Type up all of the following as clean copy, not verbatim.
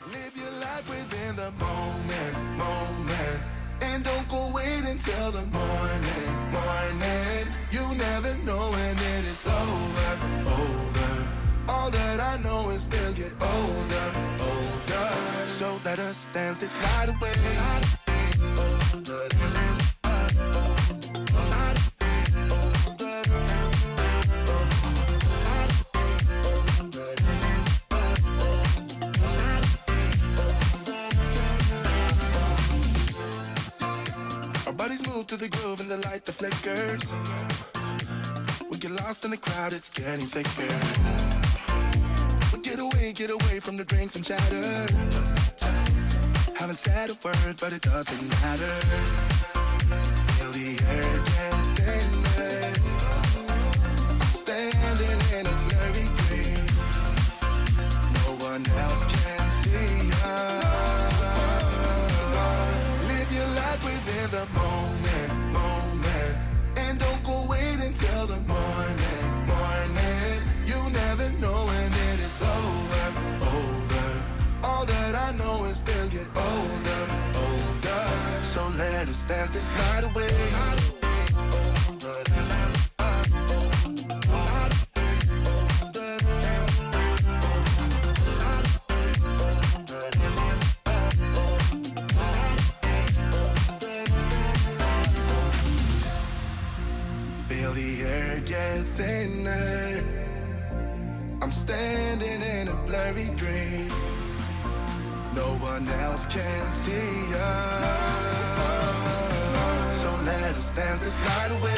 Live your life within the moment, moment. And don't go wait until the morning, morning. You never know when it is over, over. All that I know is we'll get older, older. So let us dance this night away. Bodies move to the groove and the light that flickers. We get lost in the crowd, it's getting thicker. We get away from the drinks and chatter. Haven't said a word, but it doesn't matter. Feel the air get thinner. I'm standing in a blurry dream. No one else can see us. Live your life within the moment, moment. And don't go wait until the morning, morning. You never know when it is over, over. All that I know is we'll get older, older. So let us dance this night away. Feel the air get thinner. I'm standing in a blurry dream. No one else can see us. So let us dance this night away.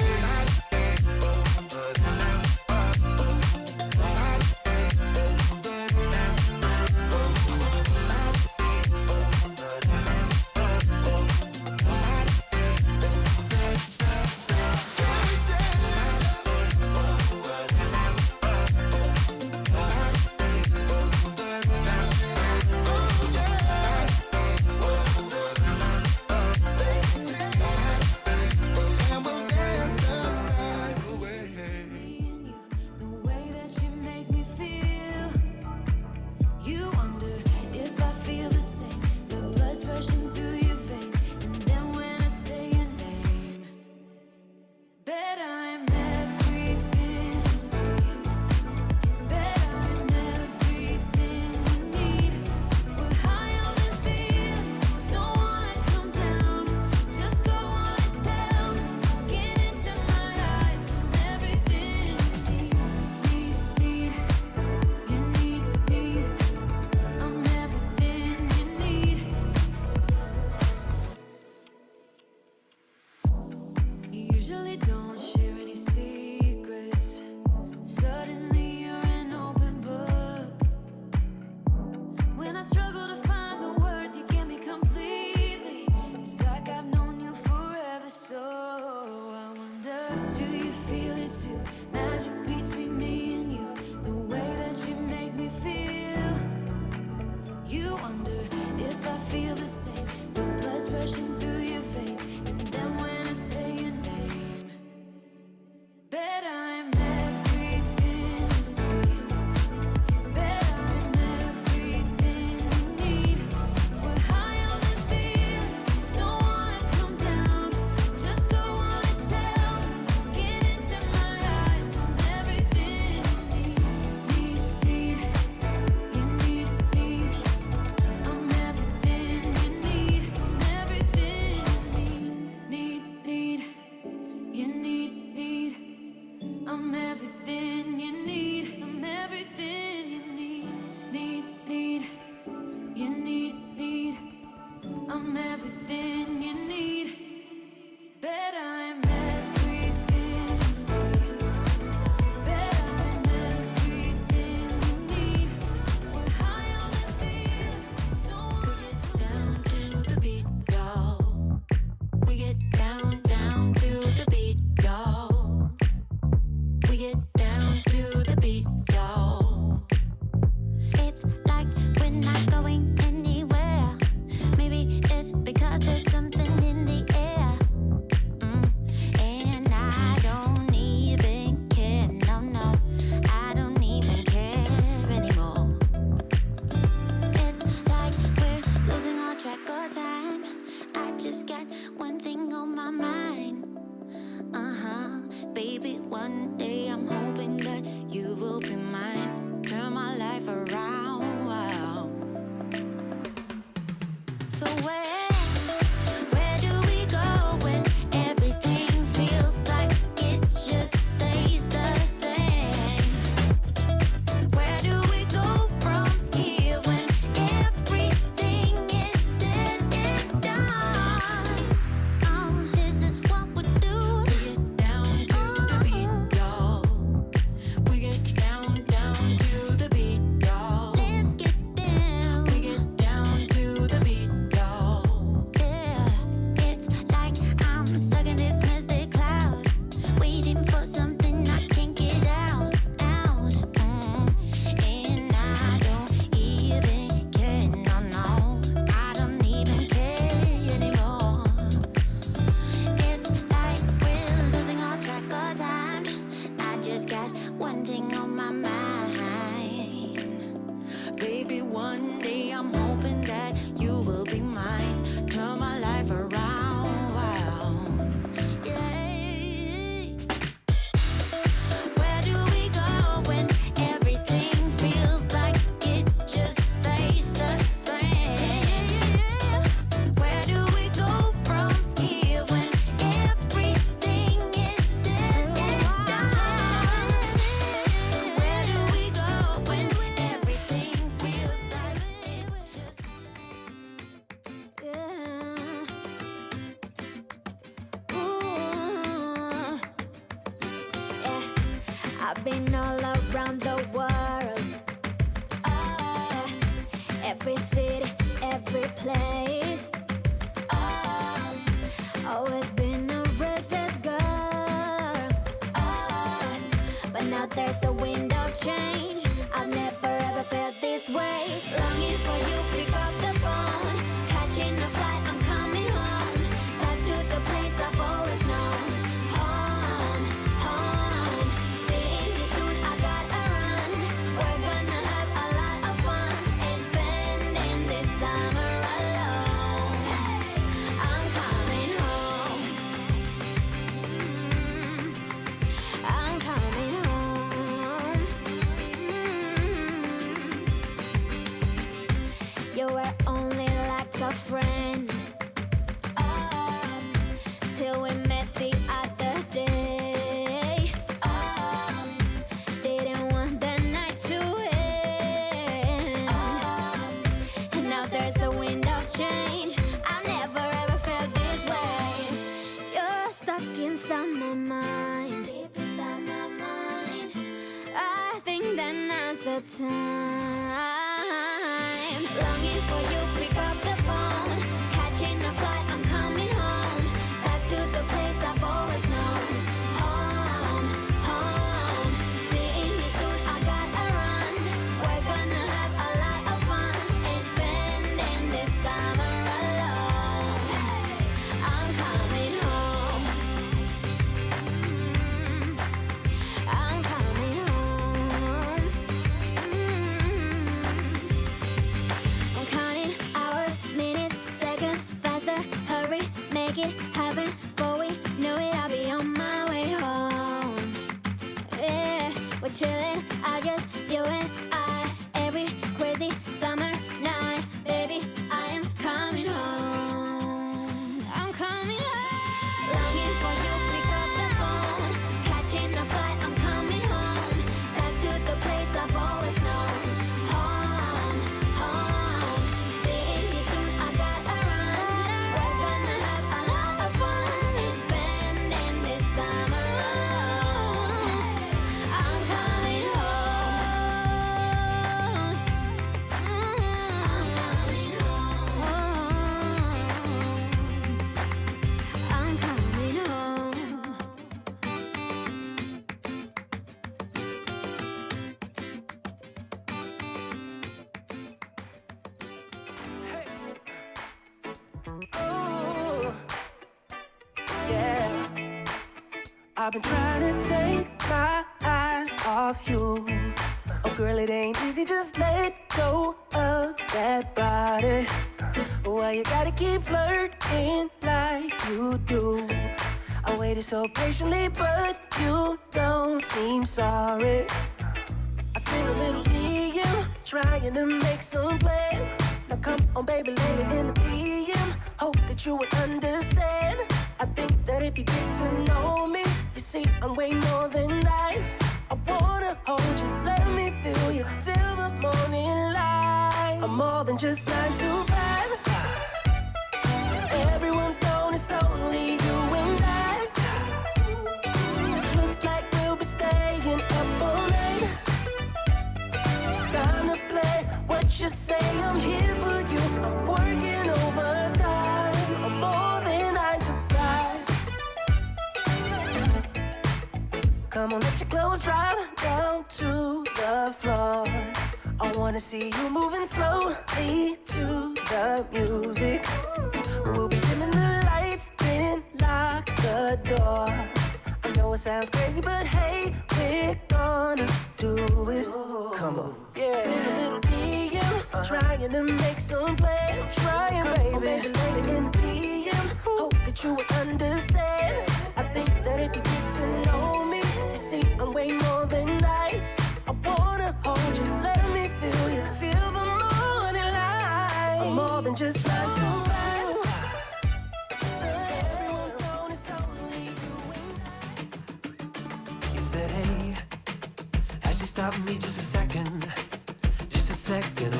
Everything one day I'm hoping that you will be mine. Turn my life around. So where do we go when everything feels like it just stays the same? Where do we go from here when everything is said and done? This is what we do. We get down to the beat, y'all. We get down to the beat, y'all. Let's get down. We get down to the beat, y'all. Yeah, it's like I'm stuck in this mystic cloud, waiting for something I can't get out. And I don't even care, no, I don't even care anymore. It's like we're losing all track of time. I just got one thing on my mind. Baby, one day I'm hoping that you will be mine. Turn my life around. Yeah. Where do we go when everything feels like it just stays the same? Where do we go from here when everything is said and done? Where do we go when everything feels like it was just Ooh. Yeah. I've been all around the world, every city, every place. Always been a restless girl, but now there's a wind of change. I've never ever felt this way. Longing for you, pick up the phone. Catching a flight, I'm coming home. Back to the place I've always known. Home, home. Seeing you soon, I gotta run. We're gonna have a lot of fun and spending this summer alone. I'm coming home. I'm coming home. You were only like a friend, till we met the other day. Didn't want the night to end, and now there's a wind of change. I've never ever felt this way. You're stuck inside my mind, deep inside my mind. I think that now's the time. Longing for you, pick up the phone. Catching a flight, I'm coming home. Back to the place I've always known. Home, home. Seeing you soon, I gotta run. We're gonna have a lot of fun and spending this summer alone. I'm coming home. I'm coming home. I'm counting hours, minutes, seconds, faster. Hurry, make it happen. Before we know it, I'll be on my way home. Yeah, we're chilling, I just, you and I. Every crazy summer night, baby, I am coming home. I'm coming home. Longing for you, pick up the phone. Catching a flight, I'm coming home. Back to the place I've always known. Home, home. Seeing you soon, I gotta run. We're gonna have a lot of fun and spending this summer alone. I'm coming home. I'm coming home. I'm coming home. Oh, yeah. I've been trying to take my eyes off you. Oh, girl, it ain't easy, just let go of that body. Why you gotta keep flirting like you do? I waited so patiently, but you don't seem sorry. I sing a little DM, trying to make some plans. Now come on, baby, later in the PM. Hope that you would understand. I think that if you get to know me, you see I'm way more than nice. I wanna hold you, let me feel you till the morning light. I'm more than just 9 to 5. Everyone's known it's only you and I. Looks like we'll be staying up all night. Time to play what you say, I'm here for you. I'm working overtime. I'm more than 9 to 5. Come on, let your clothes drop down to the floor. I wanna see you moving slowly to the music. We'll be dimming the lights, then lock the door. I know it sounds crazy, but hey, we're gonna do it. Come on, yeah. Send a little DM, trying to make some plans. Trying, baby. Maybe later in the PM. Hope that you would understand. I think that if you get to know me, you see I'm way more than nice. I wanna hold you, let me feel you till the morning light. I'm more than just 9 to 5. So everyone's known it's only you and I. You said, hey, as you stop me just a second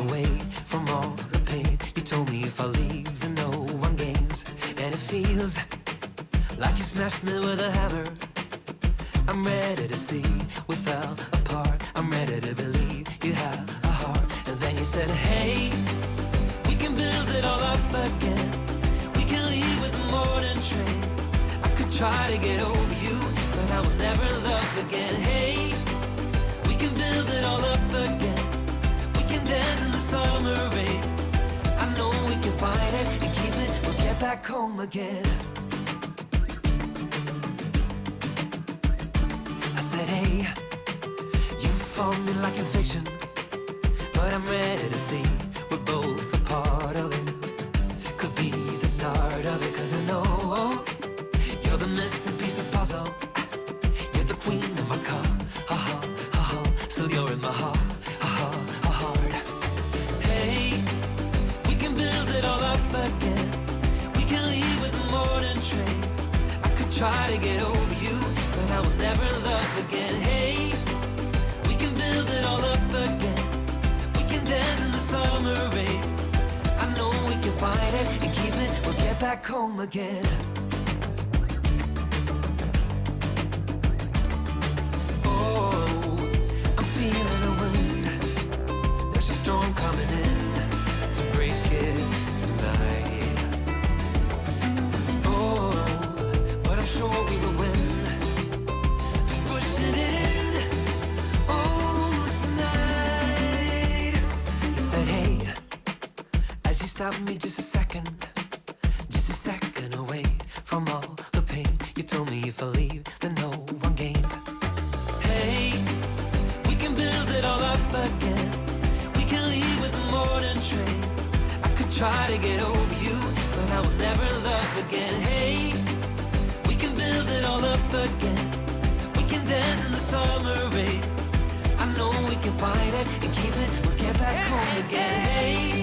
away from all the pain. You told me if I leave, then no one gains. And it feels like you smashed me with a hammer. I'm ready to see we fell apart. I'm ready to believe you have a heart. And then you said, hey, we can build it all up again. We can leave with the morning train. I could try to get over you, but I will never love again. Hey, we can build it all up again. We can dance in the summer rain. I know we can fight it and keep it. We'll get back home again. I said, hey, you found me like infection, but I'm ready to see we're both a part of it. Could be the start of it, 'cause I know you're the missing piece of puzzle. You're the queen of my car, ha ha ha ha. Still you're in my heart, ha ha ha heart. Hey, we can build it all up again. We can leave with the morning train. I could try to get over you, but I will never love again. Hey, we can build it all up again. We can dance in the summer rain. I know we can fight it and keep it. We'll get back home again. Coming in to break it tonight. Oh, but I'm sure we will win. Just pushing it in. Oh, tonight. You said, hey, as you stopped me just a second away from all the pain. You told me if I leave, then no one gains. Hey, we can build it all up again. Leave with the morning train. I could try to get over you, but I will never love again. Hey, we can build it all up again. We can dance in the summer rain. I know we can fight it and keep it. We'll get back home again. Hey,